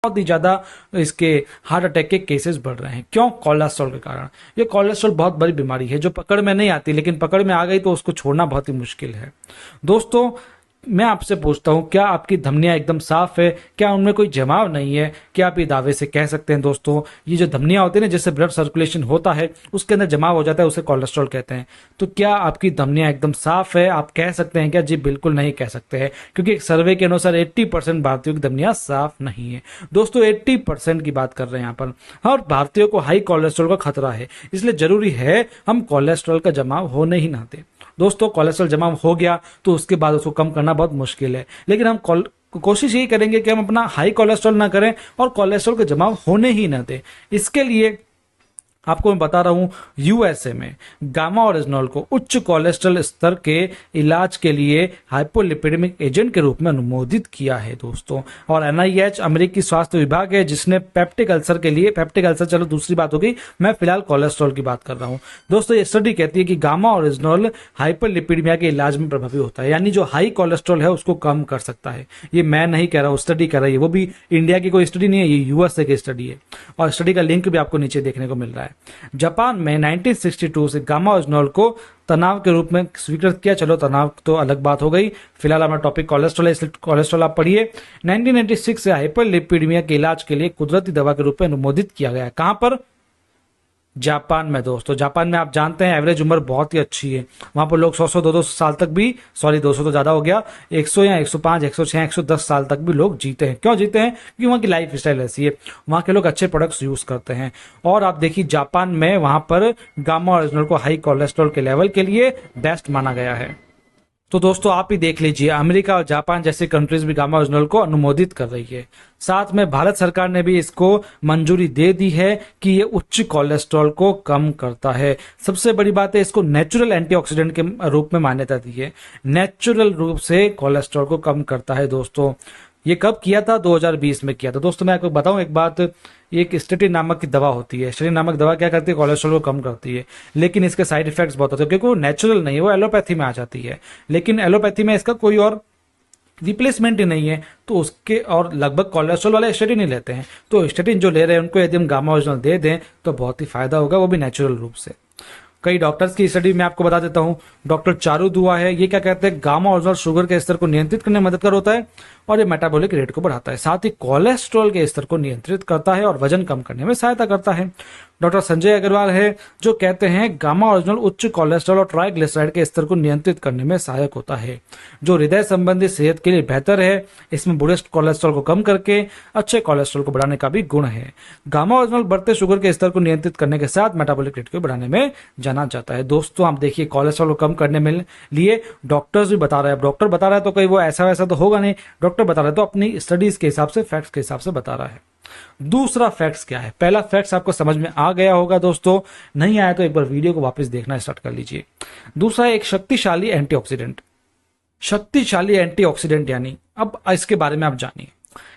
बहुत ही ज्यादा इसके हार्ट अटैक के केसेस बढ़ रहे हैं। क्यों? कोलेस्ट्रॉल के कारण। ये कोलेस्ट्रॉल बहुत बड़ी बीमारी है जो पकड़ में नहीं आती, लेकिन पकड़ में आ गई तो उसको छोड़ना बहुत ही मुश्किल है। दोस्तों, मैं आपसे पूछता हूं, क्या आपकी धमनियां एकदम साफ है? क्या उनमें कोई जमाव नहीं है? क्या आप ये दावे से कह सकते हैं? दोस्तों, ये जो धमनियां होती है ना, जिससे ब्लड सर्कुलेशन होता है, उसके अंदर जमाव हो जाता है, उसे कोलेस्ट्रॉल कहते हैं। तो क्या आपकी धमनियां एकदम साफ है? आप कह सकते हैं क्या? जी बिल्कुल नहीं कह सकते हैं, क्योंकि एक सर्वे के अनुसार 80% भारतीयों की धमनियां साफ नहीं है। दोस्तों, 80% की बात कर रहे हैं यहाँ पर। और भारतीयों को हाई कोलेस्ट्रॉल का खतरा है, इसलिए जरूरी है हम कोलेस्ट्रॉल का जमाव होने ही ना दें। दोस्तों, कोलेस्ट्रॉल जमा हो गया तो उसके बाद उसको कम करना बहुत मुश्किल है, लेकिन हम कोशिश यही करेंगे कि हम अपना हाई कोलेस्ट्रॉल ना करें और कोलेस्ट्रॉल का जमाव होने ही ना दें। इसके लिए आपको मैं बता रहा हूं, यूएसए में गामा ओरिजिनॉल को उच्च कोलेस्ट्रॉल स्तर के इलाज के लिए हाइपोलिपिडेमिक एजेंट के रूप में अनुमोदित किया है दोस्तों। और एनआईएच अमेरिकी स्वास्थ्य विभाग है जिसने पेप्टिक अल्सर के लिए, पेप्टिक अल्सर चलो दूसरी बात होगी, मैं फिलहाल कोलेस्ट्रॉल की बात कर रहा हूं। दोस्तों, ये स्टडी कहती है कि गामा ओरिजिनॉल हाइपोलिपिडेमिया के इलाज में प्रभावी होता है, यानी जो हाई कोलेस्ट्रॉल है उसको कम कर सकता है। ये मैं नहीं कह रहा हूं, स्टडी कर रही है, वो भी इंडिया की कोई स्टडी नहीं है, ये यूएसए की स्टडी है। और स्टडी का लिंक भी आपको नीचे देखने को मिल रहा है। जापान में 1962 से गामा ओरिजिनॉल को तनाव के रूप में स्वीकृत किया। चलो, तनाव तो अलग बात हो गई, फिलहाल हमारा टॉपिक कोलेस्ट्रॉल है, इसलिए कोलेस्ट्रॉल आप पढ़िए। 1996 से हाइपरलिपिडीमिया के इलाज के लिए कुदरती दवा के रूप में अनुमोदित किया गया है। कहां पर? जापान में। दोस्तों, जापान में आप जानते हैं एवरेज उम्र बहुत ही अच्छी है, वहां पर लोग 100 200 साल तक भी, सॉरी 200 तो ज्यादा हो गया, 100 या 105 106 110 साल तक भी लोग जीते हैं। क्यों जीते हैं? क्योंकि वहां की लाइफ स्टाइल ऐसी है, वहां के लोग अच्छे प्रोडक्ट्स यूज करते हैं। और आप देखिए, जापान में वहां पर गामा ओरिजिनल को हाई कोलेस्ट्रॉल के लेवल के लिए बेस्ट माना गया है। तो दोस्तों, आप ही देख लीजिए, अमेरिका और जापान जैसी कंट्रीज भी गामा ओरिजिनल को अनुमोदित कर रही है। साथ में भारत सरकार ने भी इसको मंजूरी दे दी है कि ये उच्च कोलेस्ट्रॉल को कम करता है। सबसे बड़ी बात है, इसको नेचुरल एंटीऑक्सीडेंट के रूप में मान्यता दी है, नेचुरल रूप से कोलेस्ट्रॉल को कम करता है। दोस्तों, ये कब किया था? 2020 में किया था। दोस्तों, मैं आपको बताऊं एक बात, एक स्टेटिन नामक की दवा होती है। स्टेटिन नामक दवा क्या करती है? कोलेस्ट्रॉल को कम करती है, लेकिन इसके साइड इफेक्ट्स बहुत होते हैं, क्योंकि वो नेचुरल नहीं है, वो एलोपैथी में आ जाती है। लेकिन एलोपैथी में इसका कोई और रिप्लेसमेंट ही नहीं है, तो उसके, और लगभग कोलेस्ट्रॉल वाले स्टेटिन ही लेते हैं, तो स्टेटिन जो ले रहे हैं उनको यदि हम गामा ओरिजिनल दे दें तो बहुत ही फायदा होगा, वो भी नेचुरल रूप से। कई डॉक्टर्स की स्टडी में आपको बता देता हूं, डॉक्टर चारू दुआ है, ये क्या कहते हैं, गामा ओरिजिनल शुगर के स्तर को नियंत्रित करने में मददगार होता है और ये मेटाबॉलिक रेट को बढ़ाता है, साथ ही कोलेस्ट्रॉल के स्तर को नियंत्रित करता है और वजन कम करने में सहायता करता है। डॉक्टर संजय अग्रवाल है जो कहते हैं गामा ओरिजिनल उच्च कोलेस्ट्रॉल और ट्राइग्लिसराइड के स्तर को नियंत्रित करने में सहायक होता है, जो हृदय संबंधी सेहत के लिए बेहतर है। इसमें बुरे कोलेस्ट्रॉल को कम करके अच्छे कोलेस्ट्रॉल को बढ़ाने का भी गुण है। गामा ओरिजिनल बढ़ते शुगर के स्तर को नियंत्रित करने के साथ मेटाबॉलिक रेट को बढ़ाने में जाना जाता है। दोस्तों, आप देखिए, कोलेस्ट्रॉल को कम करने में लिए डॉक्टर्स भी बता रहे हैं। डॉक्टर बता रहा है तो कहीं वो ऐसा वैसा तो होगा नहीं, डॉक्टर बता रहे तो अपनी स्टडीज के हिसाब से, फैक्ट्स के हिसाब से बता रहा है। दूसरा फैक्ट्स क्या है? पहला फैक्ट्स आपको समझ में आ गया होगा दोस्तों, नहीं आया तो एक बार वीडियो को वापस देखना स्टार्ट कर लीजिए। दूसरा, एक शक्तिशाली एंटीऑक्सीडेंट। शक्तिशाली एंटीऑक्सीडेंट यानी, अब इसके बारे में आप जानिए,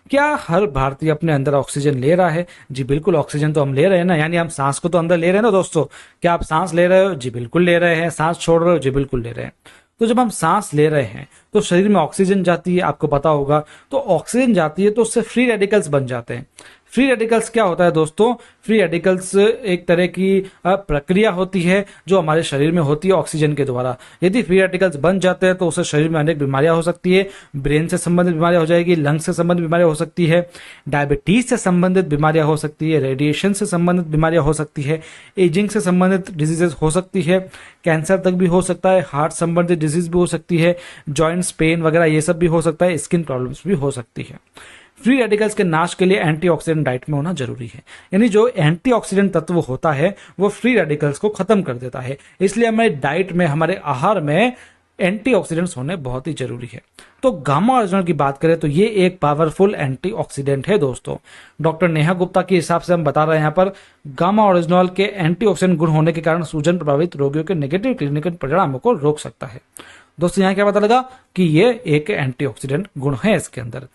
क्या हर भारतीय अपने अंदर ऑक्सीजन ले रहा है? जी बिल्कुल, ऑक्सीजन तो हम ले रहे हैं ना, यानी हम सांस को तो अंदर ले रहे हैं ना दोस्तों। क्या आप सांस ले रहे हो? जी बिल्कुल ले रहे हैं। सांस छोड़ रहे हो? जी बिल्कुल ले रहे हैं। तो जब हम सांस ले रहे हैं तो शरीर में ऑक्सीजन जाती है, आपको पता होगा, तो ऑक्सीजन जाती है तो उससे फ्री रेडिकल्स बन जाते हैं। फ्री रेडिकल्स क्या होता है दोस्तों? फ्री रेडिकल्स एक तरह की प्रक्रिया होती है जो हमारे शरीर में होती है ऑक्सीजन के द्वारा। यदि फ्री रेडिकल्स बन जाते हैं तो उससे शरीर में अनेक बीमारियां हो सकती है, ब्रेन से संबंधित बीमारियां हो जाएगी, लंग्स से संबंधित बीमारियां हो सकती है, डायबिटीज से संबंधित बीमारियां हो सकती है, रेडिएशन से संबंधित बीमारियां हो सकती है, एजिंग से संबंधित डिजीजेस हो सकती है, कैंसर तक भी हो सकता है, हार्ट संबंधित डिजीज भी हो सकती है, जॉइंट्स पेन वगैरह ये सब भी हो सकता है, स्किन प्रॉब्लम्स भी हो सकती है। फ्री रेडिकल्स के नाश के लिए एंटीऑक्सीडेंट डाइट में होना जरूरी है, यानी जो एंटीऑक्सीडेंट तत्व होता है वो फ्री रेडिकल्स को खत्म कर देता है, इसलिए हमारे डाइट में, हमारे आहार में एंटीऑक्सीडेंट्स होने बहुत ही जरूरी है। तो गामा ओरिजिनल की बात करें तो ये एक पावरफुल एंटीऑक्सीडेंट है दोस्तों। डॉक्टर नेहा गुप्ता के हिसाब से हम बता रहे हैं यहाँ पर, गामा ओरिजिनल के एंटीऑक्सीडेंट गुण होने के कारण सूजन प्रभावित रोगियों के नेगेटिव क्लिनिकल परिणामों को रोक सकता है। दोस्तों, यहाँ क्या पता लगा कि ये एक एंटीऑक्सीडेंट गुण है इसके अंदर।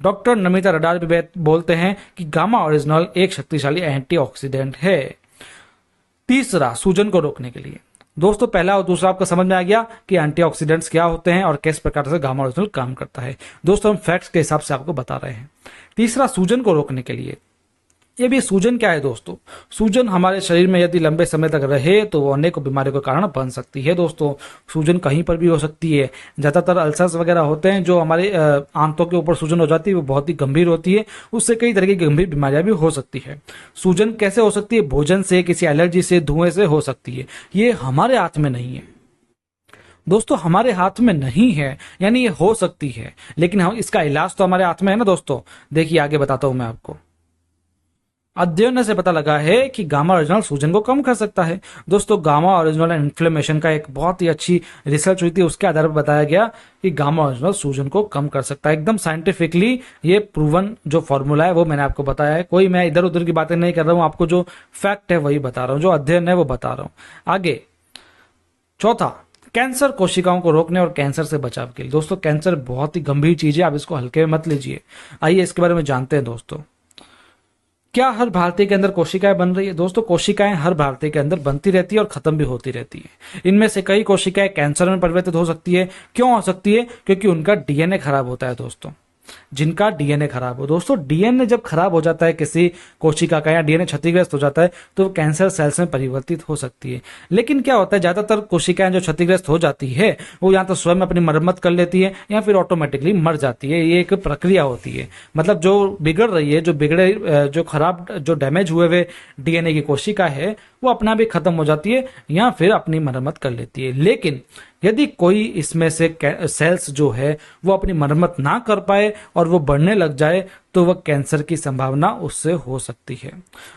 डॉक्टर नमिता रडार भी बोलते हैं कि गामा ओरिजिनल एक शक्तिशाली एंटीऑक्सीडेंट है। तीसरा, सूजन को रोकने के लिए। दोस्तों पहला और दूसरा आपको समझ में आ गया कि एंटीऑक्सीडेंट्स क्या होते हैं और किस प्रकार से गामा ओरिजिनल काम करता है। दोस्तों हम फैक्ट्स के हिसाब से आपको बता रहे हैं। तीसरा, सूजन को रोकने के लिए। ये भी सूजन क्या है दोस्तों? सूजन हमारे शरीर में यदि लंबे समय तक रहे तो वो अनेकों बीमारियों का कारण बन सकती है। दोस्तों सूजन कहीं पर भी हो सकती है। ज्यादातर अल्सर्स वगैरह होते हैं जो हमारे आंतों के ऊपर सूजन हो जाती है, वो बहुत ही गंभीर होती है, उससे कई तरह की गंभीर बीमारियां भी हो सकती है। सूजन कैसे हो सकती है? भोजन से, किसी एलर्जी से, धुएं से हो सकती है। ये हमारे हाथ में नहीं है दोस्तों, हमारे हाथ में नहीं है, यानी ये हो सकती है, लेकिन हम इसका इलाज तो हमारे हाथ में है ना दोस्तों। देखिए आगे बताता हूं मैं आपको। अध्ययन से पता लगा है कि गामा ओरिजिनल सूजन को कम कर सकता है। दोस्तों गामा ओरिजिनल इन्फ्लेमेशन का एक बहुत ही अच्छी रिसर्च हुई थी, उसके आधार पर बताया गया कि गामा ओरिजिनल सूजन को कम कर सकता है। एकदम साइंटिफिकली ये प्रूवन जो फॉर्मूला है वो मैंने आपको बताया है। कोई मैं इधर उधर की बातें नहीं कर रहा हूं, आपको जो फैक्ट है वही बता रहा हूं, जो अध्ययन है वो बता रहा हूं। आगे चौथा, कैंसर कोशिकाओं को रोकने और कैंसर से बचाव के लिए। दोस्तों कैंसर बहुत ही गंभीर चीज है, आप इसको हल्के में मत लीजिए। आइए इसके बारे में जानते हैं दोस्तों। क्या हर भारतीय के अंदर कोशिकाएं बन रही है? दोस्तों कोशिकाएं हर भारतीय के अंदर बनती रहती है और खत्म भी होती रहती है। इनमें से कई कोशिकाएं कैंसर में परिवर्तित हो सकती है। क्यों हो सकती है? क्योंकि उनका डीएनए खराब होता है दोस्तों। जिनका डीएनए खराब हो, दोस्तों डीएनए जब खराब हो जाता है किसी कोशिका का या डीएनए क्षतिग्रस्त हो जाता है तो वो कैंसर सेल्स में परिवर्तित हो सकती है। लेकिन क्या होता है, ज्यादातर कोशिकाएं जो क्षतिग्रस्त हो जाती है वो या तो स्वयं अपनी मरम्मत कर लेती है या फिर ऑटोमेटिकली मर जाती है। ये एक प्रक्रिया होती है, मतलब जो बिगड़ रही है, जो खराब, जो डैमेज हुए हुए डीएनए की कोशिका है वो अपना भी खत्म हो जाती है या फिर अपनी मरम्मत कर लेती है। लेकिन यदि कोई इसमें से सेल्स जो है वो अपनी मरम्मत ना कर पाए और वो बढ़ने लग जाए तो वह कैंसर की संभावना उससे हो सकती है।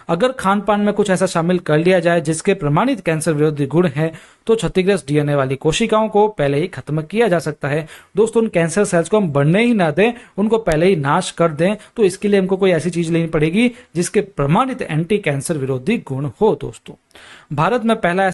अगर खान पान में कुछ ऐसा शामिल कर लिया जाए जिसके प्रमाणित कैंसर विरोधी गुण हैं तो क्षतिग्रस्त डीएनए वाली कोशिकाओं को पहले ही खत्म किया जा सकता है। दोस्तों उन कैंसर सेल्स को हम बढ़ने ही ना दें, उनको पहले ही नाश कर दें। तो इसके लिए हमको कोई ऐसी चीज लेनी पड़ेगी जिसके प्रमाणित एंटी कैंसर विरोधी गुण हो। दोस्तों भारत में पहला